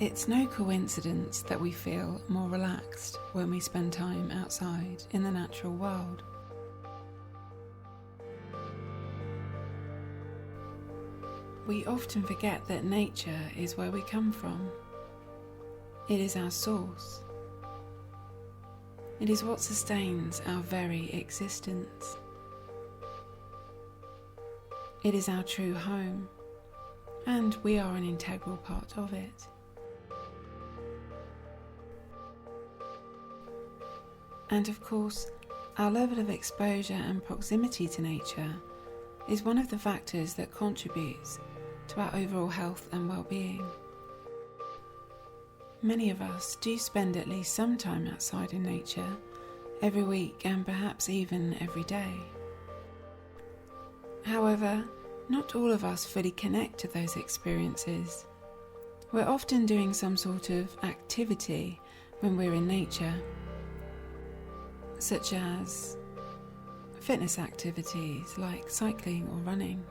It's no coincidence that we feel more relaxed when we spend time outside in the natural world. We often forget that nature is where we come from. It is our source. It is what sustains our very existence. It is our true home, and we are an integral part of it. And of course, our level of exposure and proximity to nature is one of the factors that contributes to our overall health and well-being. Many of us do spend at least some time outside in nature every week and perhaps even every day. However, not all of us fully connect to those experiences. We're often doing some sort of activity when we're in nature, such as fitness activities like cycling or running,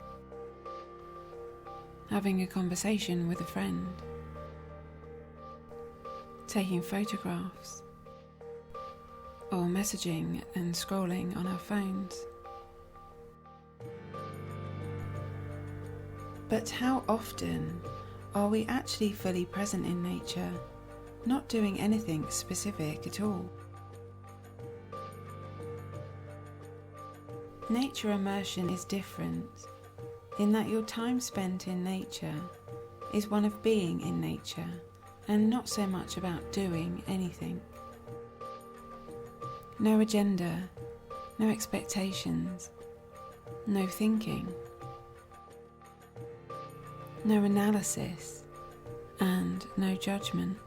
having a conversation with a friend, taking photographs, or messaging and scrolling on our phones. But how often are we actually fully present in nature, not doing anything specific at all? Nature immersion is different in that your time spent in nature is one of being in nature and not so much about doing anything. No agenda, no expectations, no thinking, no analysis, and no judgment.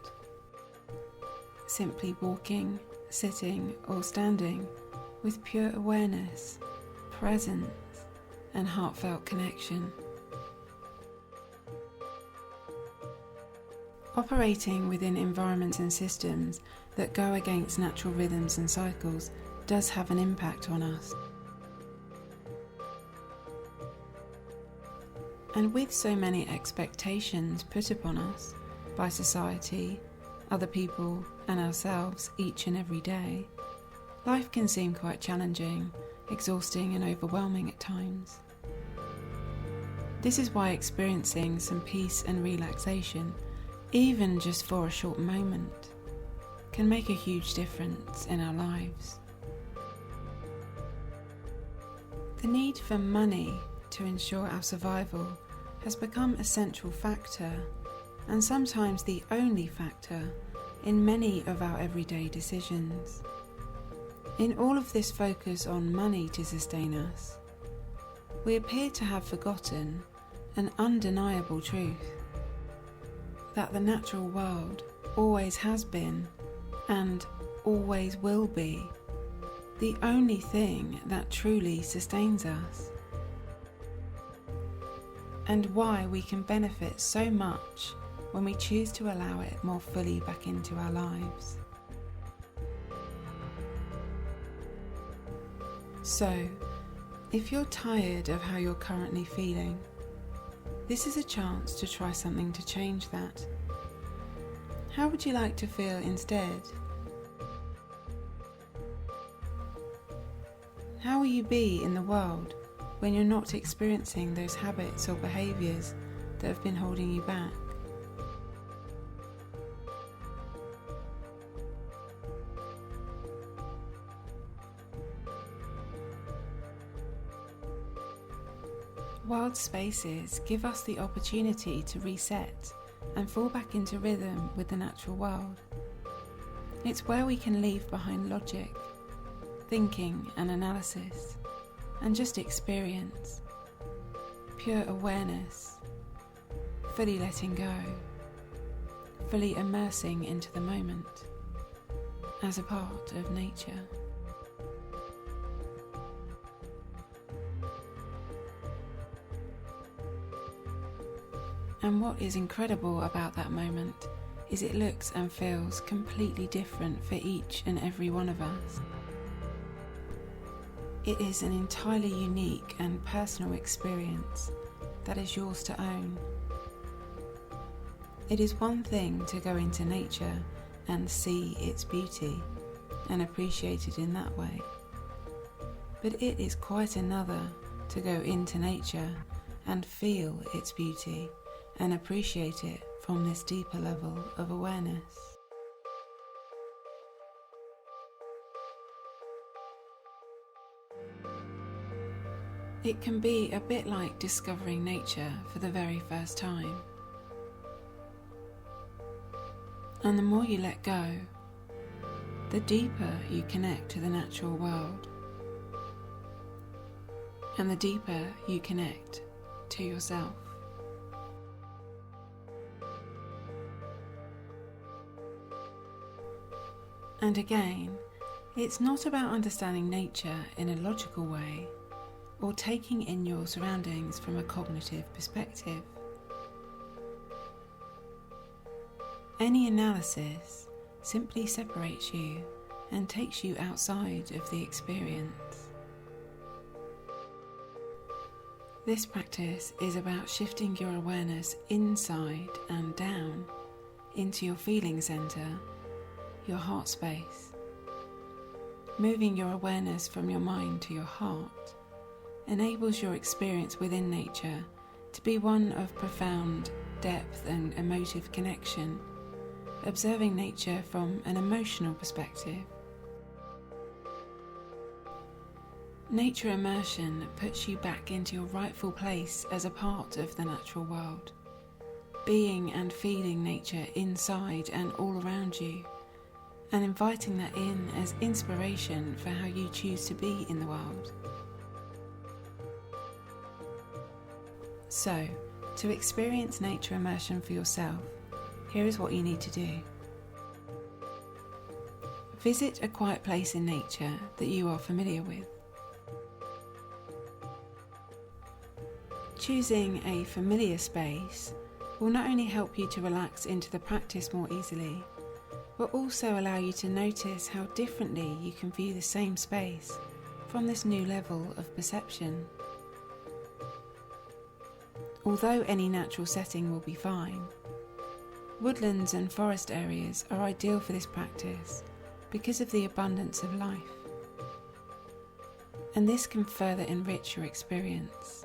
Simply walking, sitting, or standing with pure awareness, presence, and heartfelt connection. Operating within environments and systems that go against natural rhythms and cycles does have an impact on us. And with so many expectations put upon us by society, other people, and ourselves each and every day, life can seem quite challenging, exhausting, and overwhelming at times. This is why experiencing some peace and relaxation, even just for a short moment, can make a huge difference in our lives. The need for money to ensure our survival has become a central factor, and sometimes the only factor, in many of our everyday decisions. In all of this focus on money to sustain us, we appear to have forgotten an undeniable truth: that the natural world always has been and always will be the only thing that truly sustains us, and why we can benefit so much when we choose to allow it more fully back into our lives. So, if you're tired of how you're currently feeling, this is a chance to try something to change that. How would you like to feel instead? How will you be in the world when you're not experiencing those habits or behaviours that have been holding you back? Wild spaces give us the opportunity to reset and fall back into rhythm with the natural world. It's where we can leave behind logic, thinking and analysis, and just experience, pure awareness, fully letting go, fully immersing into the moment as a part of nature. And what is incredible about that moment is it looks and feels completely different for each and every one of us. It is an entirely unique and personal experience that is yours to own. It is one thing to go into nature and see its beauty and appreciate it in that way, but it is quite another to go into nature and feel its beauty and appreciate it from this deeper level of awareness. It can be a bit like discovering nature for the very first time. And the more you let go, the deeper you connect to the natural world. And the deeper you connect to yourself. And again, it's not about understanding nature in a logical way or taking in your surroundings from a cognitive perspective. Any analysis simply separates you and takes you outside of the experience. This practice is about shifting your awareness inside and down into your feeling center, your heart space, moving your awareness from your mind to your heart enables your experience within nature to be one of profound depth and emotive connection, observing nature from an emotional perspective. Nature immersion puts you back into your rightful place as a part of the natural world, being and feeling nature inside and all around you, and inviting that in as inspiration for how you choose to be in the world. So, to experience nature immersion for yourself, here is what you need to do. Visit a quiet place in nature that you are familiar with. Choosing a familiar space will not only help you to relax into the practice more easily, but also allow you to notice how differently you can view the same space from this new level of perception. Although any natural setting will be fine, woodlands and forest areas are ideal for this practice because of the abundance of life, and this can further enrich your experience.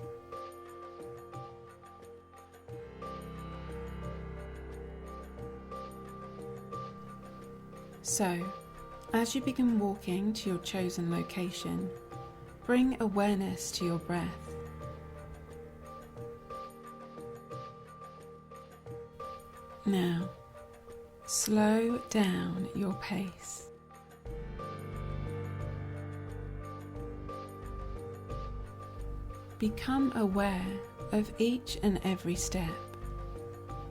So, as you begin walking to your chosen location, bring awareness to your breath. Now, slow down your pace. Become aware of each and every step.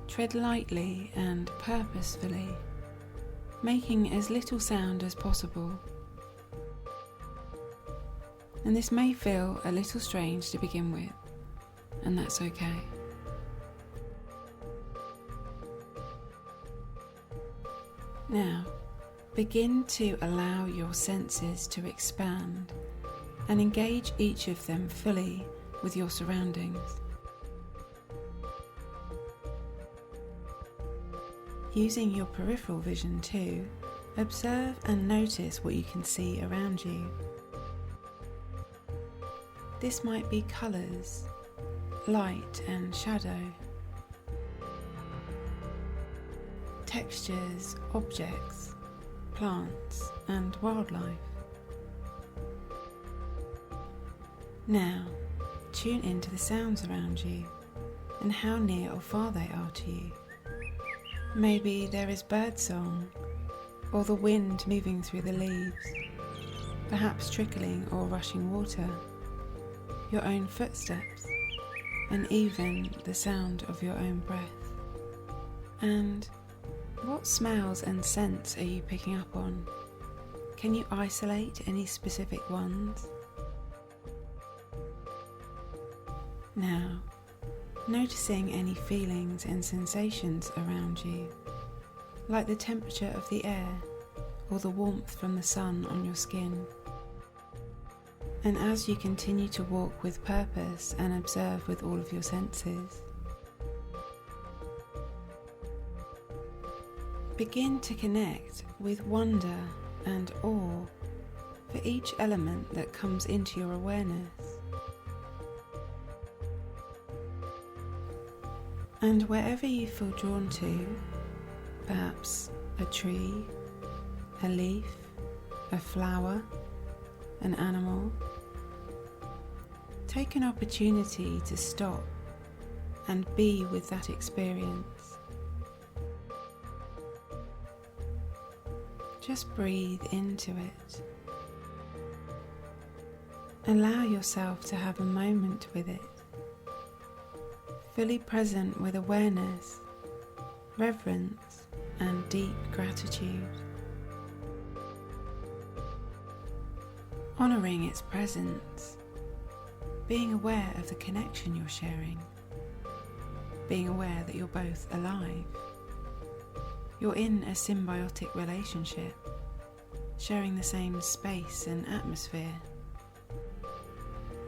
Tread lightly and purposefully, making as little sound as possible. And this may feel a little strange to begin with, and that's okay. Now, begin to allow your senses to expand and engage each of them fully with your surroundings. Using your peripheral vision too, observe and notice what you can see around you. This might be colours, light and shadow, textures, objects, plants and wildlife. Now, tune into the sounds around you and how near or far they are to you. Maybe there is birdsong, or the wind moving through the leaves, perhaps trickling or rushing water, your own footsteps, and even the sound of your own breath. And what smells and scents are you picking up on? Can you isolate any specific ones? Now, noticing any feelings and sensations around you, like the temperature of the air or the warmth from the sun on your skin. And as you continue to walk with purpose and observe with all of your senses, Begin to connect with wonder and awe for each element that comes into your awareness. And wherever you feel drawn to, perhaps a tree, a leaf, a flower, an animal, take an opportunity to stop and be with that experience. Just breathe into it. Allow yourself to have a moment with it, fully present with awareness, reverence, and deep gratitude. Honouring its presence, being aware of the connection you're sharing, being aware that you're both alive. You're in a symbiotic relationship, sharing the same space and atmosphere.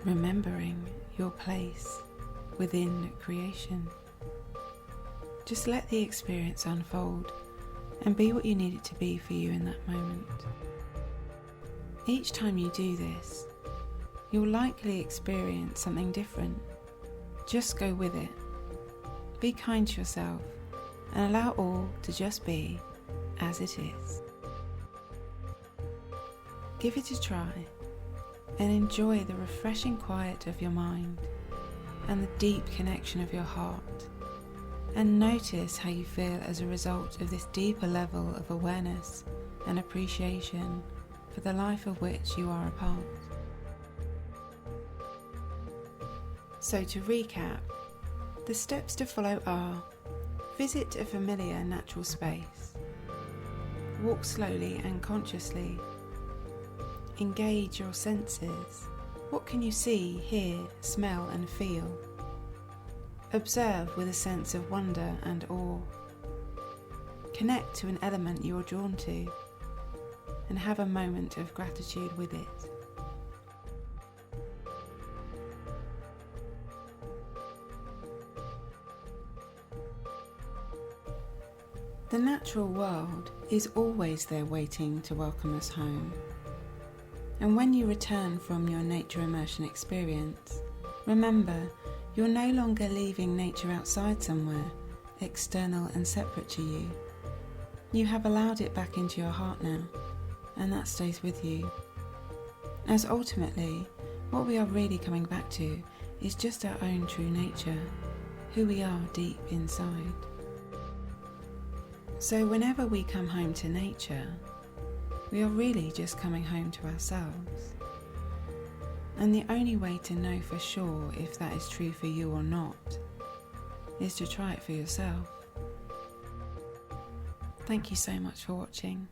Remembering your place within creation. Just let the experience unfold and be what you need it to be for you in that moment. Each time you do this, you'll likely experience something different. Just go with it. Be kind to yourself and allow all to just be as it is. Give it a try and enjoy the refreshing quiet of your mind and the deep connection of your heart, and notice how you feel as a result of this deeper level of awareness and appreciation for the life of which you are a part. So to recap, the steps to follow are: visit a familiar natural space, walk slowly and consciously, engage your senses. What can you see, hear, smell and feel? Observe with a sense of wonder and awe. Connect to an element you are drawn to and have a moment of gratitude with it. The natural world is always there waiting to welcome us home. And when you return from your nature immersion experience, remember, you're no longer leaving nature outside somewhere, external and separate to you. You have allowed it back into your heart now, and that stays with you. As ultimately, what we are really coming back to is just our own true nature, who we are deep inside. So whenever we come home to nature, we are really just coming home to ourselves. And the only way to know for sure if that is true for you or not is to try it for yourself. Thank you so much for watching.